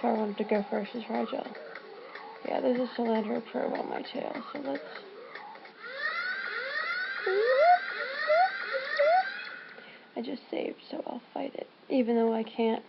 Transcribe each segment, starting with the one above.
where I wanted to go first, is Rigel. Yeah, there's a Salandra probe on my tail, so let's... I just saved, so I'll fight it. Even though I can't.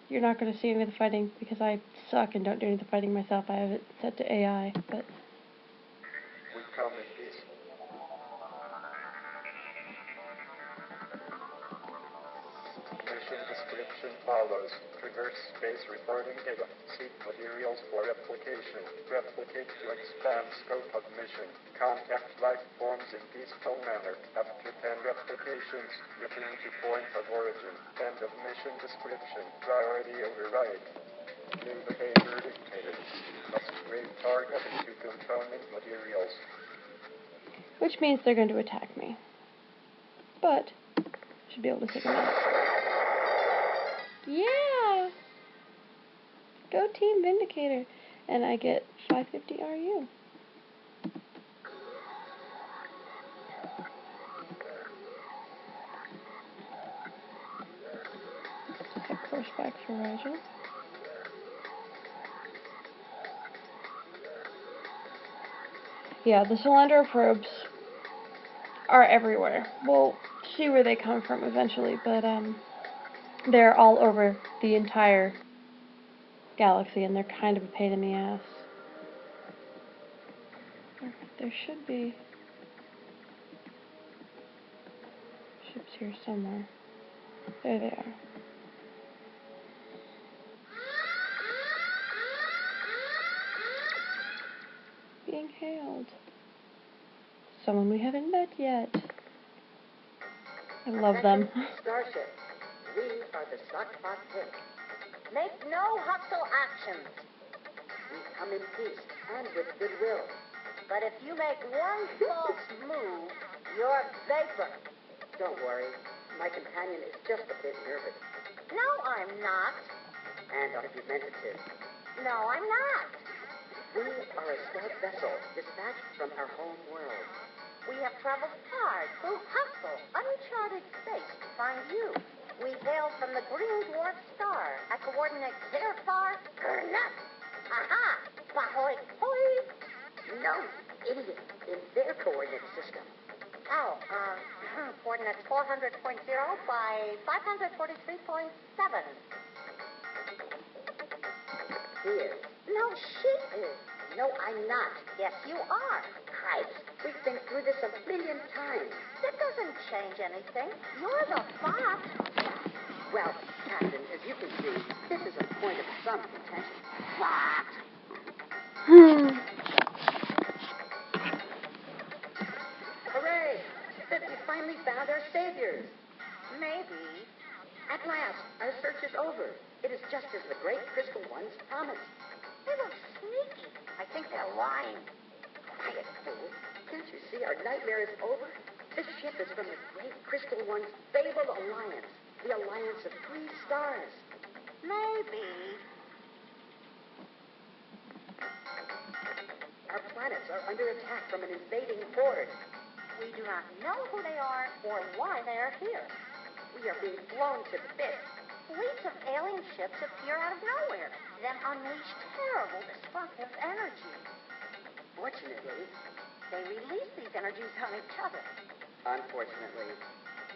You're not going to see any of the fighting because I suck and don't do any of the fighting myself. I have it set to AI, but... We come in peace. Mission description follows. Traverse space reporting data. Seek materials for replication. Replicate to expand scope of mission. Contact life forms in peaceful manner. After 10 replications, return to point of origin. End of mission description. Priority override. New behavior dictated. Must grade target into component materials. Which means they're going to attack me. But, should be able to take them out. Yeah! Go Team Vindicator! And I get 550 RU. Head course back for Rigel. Yeah, the Salandra probes are everywhere. We'll see where they come from eventually, but they're all over the entire galaxy, and they're kind of a pain in the ass. There should be ships here somewhere. There they are. Being hailed. Someone we haven't met yet. I love them. Starship, we are the Sockbot Pick. Make no hostile actions. We come in peace and with goodwill. But if you make one false move, you're vapor. Don't worry. My companion is just a bit nervous. No, I'm not. And argumentative. No, I'm not. We are a scout vessel dispatched from our home world. We have traveled far through hostile, uncharted space to find you. We hail from the green dwarf star at coordinates therefore, enough. Aha! Bahoy, hoy! No, idiot, in their coordinate system. Oh, coordinates 400.0 by 543.7. He is. No, she is. No, I'm not. Yes, you are. Cripes, we've been through this a million times. That doesn't change anything. You're the fox. Well, Captain, as you can see, this is a point of some contention. Fox! Hooray! We finally found our saviors. Maybe. At last, our search is over. It is just as the great crystal ones promised. They look sneaky. I think they're lying. Quiet, fool. Can't you see our nightmare is over? This ship is from the great crystal one's fabled alliance. The alliance of 3 stars. Maybe. Our planets are under attack from an invading horde. We do not know who they are or why they are here. We are being blown to bits. Fleets of alien ships appear out of nowhere, then unleash terrible destructive energy. Fortunately, they release these energies on each other. Unfortunately,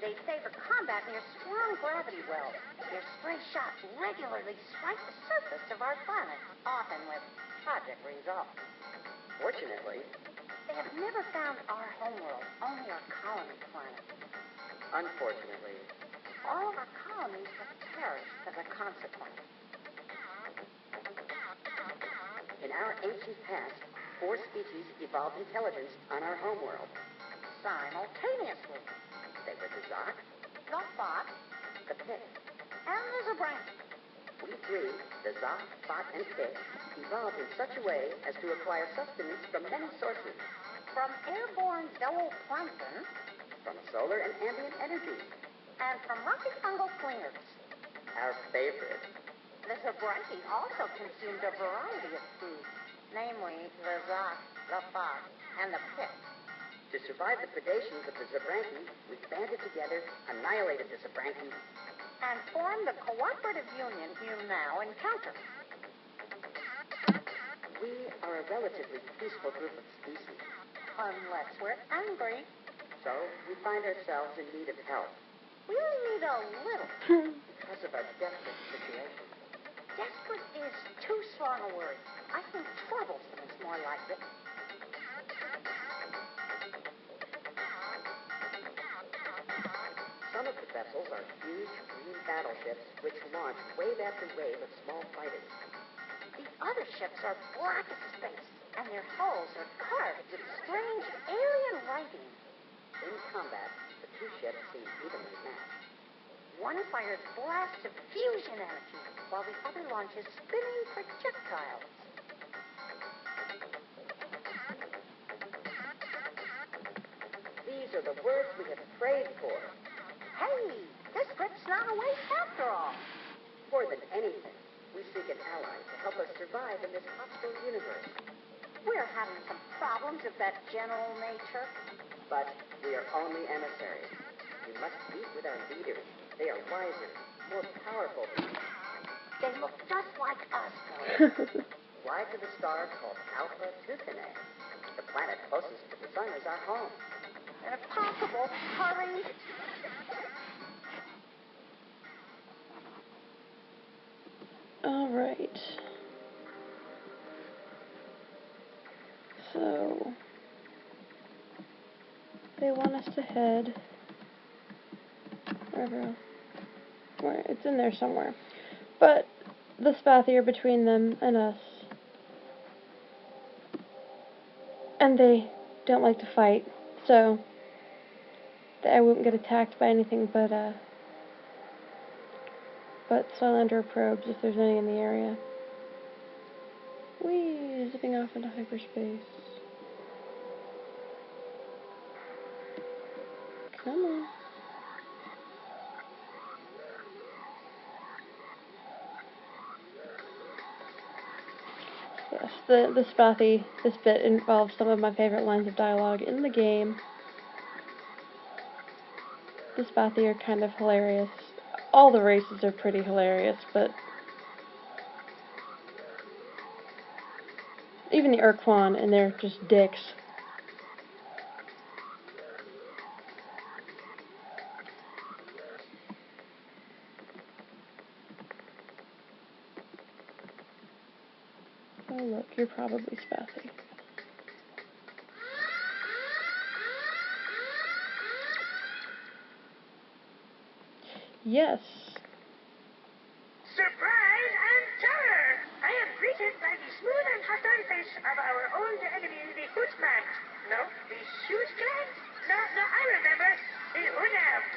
they favor combat near strong gravity wells. Their stray shots regularly strike the surface of our planet, often with tragic results. Fortunately, they have never found our homeworld, only our colony planet. Unfortunately, all of our colonies have perished as a consequence. In our ancient past, 4 species evolved intelligence on our homeworld. Simultaneously. They were the Zoc, the Fox, the Pit, and the Zabrank. We 3, the Zoc, Bot, and Pit, evolved in such a way as to acquire sustenance from many sources. From airborne zooplankton, from solar and ambient energy, and from rocky fungal cleaners. Our favorite. The Zabranki also consumed a variety of foods, namely the Zoc, the Fox, and the Pit. To survive the predations of the Zabranki, we banded together, annihilated the Zabranki, and formed the cooperative union you now encounter. We are a relatively peaceful group of species. Unless we're angry. So we find ourselves in need of help. We only need a little. Because of our desperate situation. Desperate is too strong a word. I think troublesome is more like it. Some of the vessels are huge green battleships which launch wave after wave of small fighters. The other ships are black as space, and their hulls are carved with strange alien writing. In combat, the two ships seem evenly matched. One fires blasts of fusion energy, while the other launches spinning projectiles. These are the words we have prayed for. Hey, this trip's not a waste after all. More than anything, we seek an ally to help us survive in this hostile universe. We're having some problems of that general nature. But we are only emissaries. We must meet with our leaders. They are wiser, more powerful. They look just like us, boys. Fly to the star called Alpha Tucanae. The planet closest to the sun is our home. And if possible, hurry. All right. So they want us to head wherever. Where it's in there somewhere. But the Spathi are between them and us. And they don't like to fight, so I won't get attacked by anything but Cylinder probes if there's any in the area. Whee! Zipping off into hyperspace. Come on. Yes, the Spathi, this bit involves some of my favorite lines of dialogue in the game. The Spathi are kind of hilarious. All the races are pretty hilarious, but even the Ur-Quan, and they're just dicks. Oh look, you're probably Spathi. Yes. Surprise and terror! I am greeted by the smooth and hostile face of our old enemy, the Hootman. No, the Shoot Clan? No, I remember. The Unabs.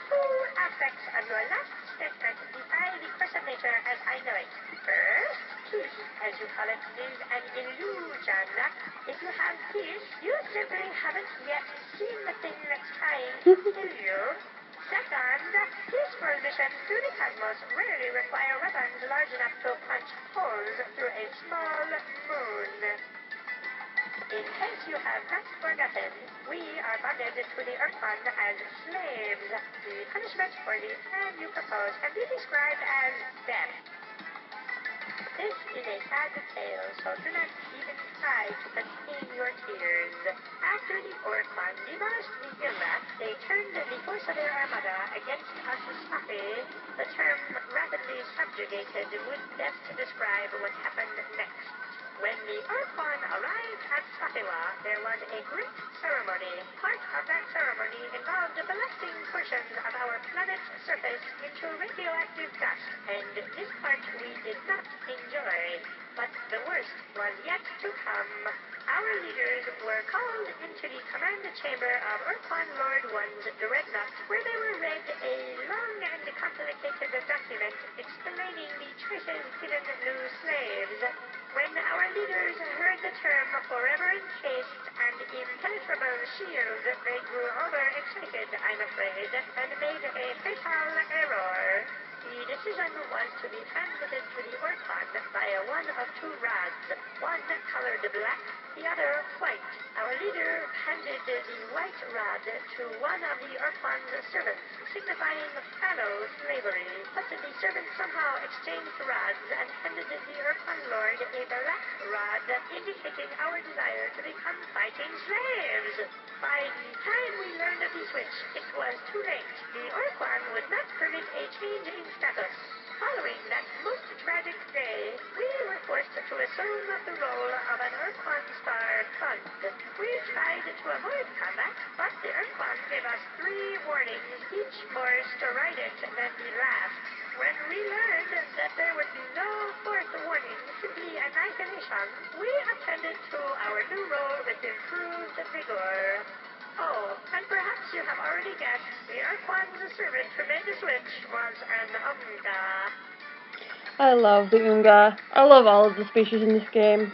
Two aspects of your last statement defy the course of nature as I know it. First, peace, as you call it, is an illusion. If you have peace, you simply haven't yet seen the thing that's trying to kill you. Second, peaceful missions through the cosmos rarely require weapons large enough to punch holes through a small moon. In case you have not forgotten, we are bonded to the Ur-Quan as slaves. The punishment for the plan you propose can be described as death. This is a sad tale, so do not even try to contain your tears. After the Ur-Quan demolished the Illa, they turned the force of their armada against us Spathi. The term rapidly subjugated would best describe what happened next. When the Ur-Quan arrived at Spathiwa, there was a great ceremony. Part of that ceremony involved blasting portions of our planet's surface into radioactive dust, and this part we did not enjoy. But the worst was yet to come. Our leaders were called into the command chamber of Ur-Quan Lord One's dreadnought, where they were read a long and complicated document explaining the choices given new slaves. When our leaders heard the term forever encased and impenetrable shield, they grew overexcited, I'm afraid, and made a fatal error. The decision was to be transmitted to the Ur-Quan via one of two rods, one colored black, the other white. Our leader handed the white rod to one of the Ur-Quan's servants, signifying fallow slavery. But the servant somehow exchanged rods and handed the Ur-Quan lord a black rod, indicating our desire to become fighting slaves. By the time we learned of the switch, it was too late. The Ur-Quan would not permit a change in status. Following that most tragic day, we were forced to assume the role of an Ur-Quan-starred fund. We tried to avoid combat, but the Ur-Quan gave us 3 warnings, each more strident than the last. When we learned that there would be no 4th warning, simply annihilation, we attended to our new role with improved vigor. Oh, and perhaps you have already guessed, the Ur-Quan's servant who made the switch was an Unga. I love the Unga. I love all of the species in this game.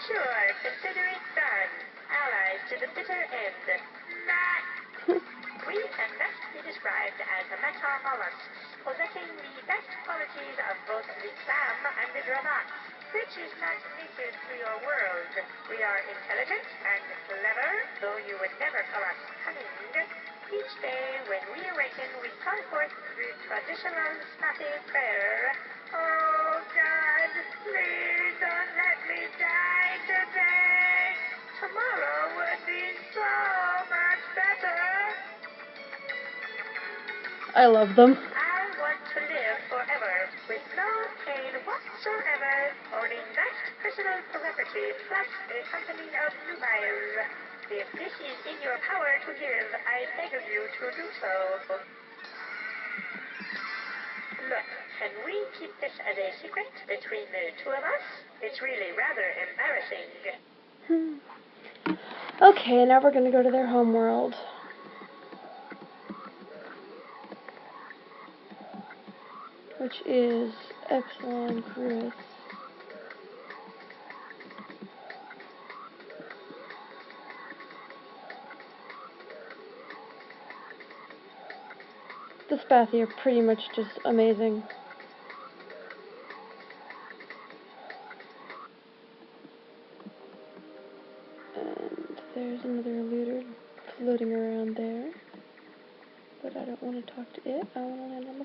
Sure, consider it done. Allies to the bitter end. Nah. We can best be described as metamollusks, possessing the best qualities of both the clam and the granat, which is not native to your world. We are intelligent and clever, though you would never call us cunning. Each day when we awaken, we call forth the traditional snappy prayer. Oh God, please don't let me die today. Tomorrow would be so much better. I love them. I want to live forever, with no pain whatsoever, owning vast personal property, plus a company of nubiles. If this is in your power to give, I beg of you to do so. Look, can we keep this as a secret between the two of us? It's really rather embarrassing. Okay, now we're gonna go to their homeworld. Which is Epsilon Cruis. The Spathi are pretty much just amazing. And there's another looter floating around there. But I don't want to talk to it, I want to land on the